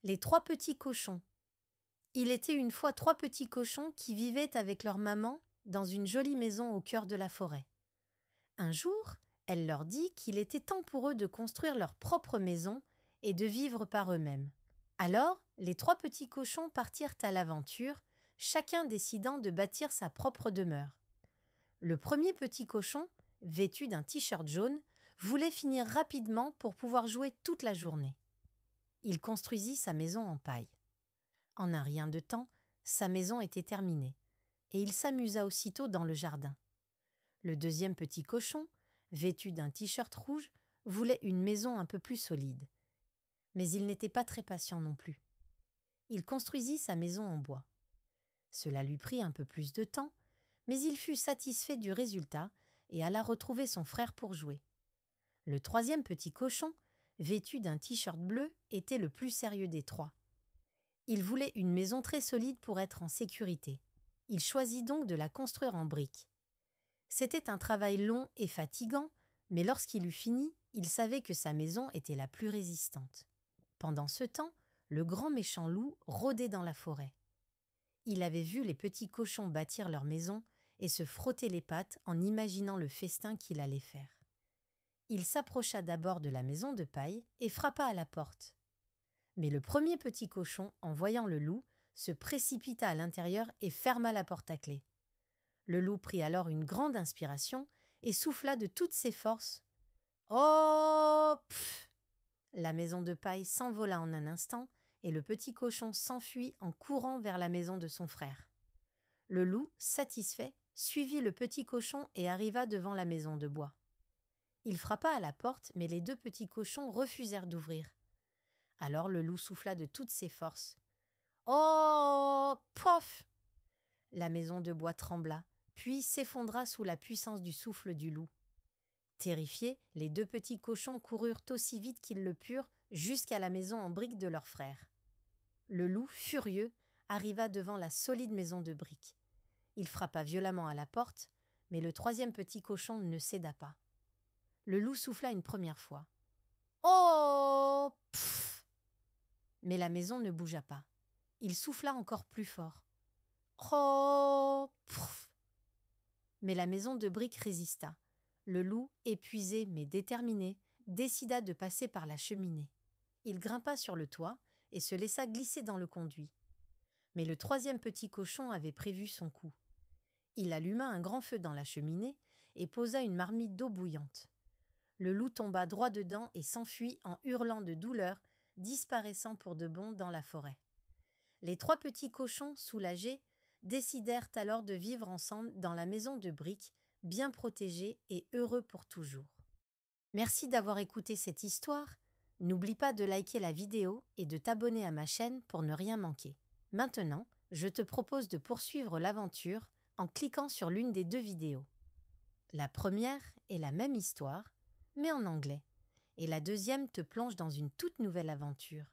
Les trois petits cochons. Il était une fois trois petits cochons qui vivaient avec leur maman dans une jolie maison au cœur de la forêt. Un jour, elle leur dit qu'il était temps pour eux de construire leur propre maison et de vivre par eux-mêmes. Alors, les trois petits cochons partirent à l'aventure, chacun décidant de bâtir sa propre demeure. Le premier petit cochon, vêtu d'un t-shirt jaune, voulait finir rapidement pour pouvoir jouer toute la journée. Il construisit sa maison en paille. En un rien de temps, sa maison était terminée, et il s'amusa aussitôt dans le jardin. Le deuxième petit cochon, vêtu d'un t-shirt rouge, voulait une maison un peu plus solide. Mais il n'était pas très patient non plus. Il construisit sa maison en bois. Cela lui prit un peu plus de temps, mais il fut satisfait du résultat et alla retrouver son frère pour jouer. Le troisième petit cochon, vêtu d'un t-shirt bleu, était le plus sérieux des trois. Il voulait une maison très solide pour être en sécurité. Il choisit donc de la construire en briques. C'était un travail long et fatigant, mais lorsqu'il eut fini, il savait que sa maison était la plus résistante. Pendant ce temps, le grand méchant loup rôdait dans la forêt. Il avait vu les petits cochons bâtir leur maison et se frotter les pattes en imaginant le festin qu'il allait faire. Il s'approcha d'abord de la maison de paille et frappa à la porte. Mais le premier petit cochon, en voyant le loup, se précipita à l'intérieur et ferma la porte à clé. Le loup prit alors une grande inspiration et souffla de toutes ses forces. « Oh, pff !» La maison de paille s'envola en un instant et le petit cochon s'enfuit en courant vers la maison de son frère. Le loup, satisfait, suivit le petit cochon et arriva devant la maison de bois. Il frappa à la porte, mais les deux petits cochons refusèrent d'ouvrir. Alors le loup souffla de toutes ses forces. « Oh, pof !» La maison de bois trembla, puis s'effondra sous la puissance du souffle du loup. Terrifiés, les deux petits cochons coururent aussi vite qu'ils le purent jusqu'à la maison en briques de leur frère. Le loup, furieux, arriva devant la solide maison de briques. Il frappa violemment à la porte, mais le troisième petit cochon ne céda pas. Le loup souffla une première fois. « Oh, pff !» Mais la maison ne bougea pas. Il souffla encore plus fort. « Oh, pff !» Mais la maison de briques résista. Le loup, épuisé mais déterminé, décida de passer par la cheminée. Il grimpa sur le toit et se laissa glisser dans le conduit. Mais le troisième petit cochon avait prévu son coup. Il alluma un grand feu dans la cheminée et posa une marmite d'eau bouillante. Le loup tomba droit dedans et s'enfuit en hurlant de douleur, disparaissant pour de bon dans la forêt. Les trois petits cochons, soulagés, décidèrent alors de vivre ensemble dans la maison de briques, bien protégés et heureux pour toujours. Merci d'avoir écouté cette histoire. N'oublie pas de liker la vidéo et de t'abonner à ma chaîne pour ne rien manquer. Maintenant, je te propose de poursuivre l'aventure en cliquant sur l'une des deux vidéos. La première est la même histoire, mais en anglais, et la deuxième te plonge dans une toute nouvelle aventure.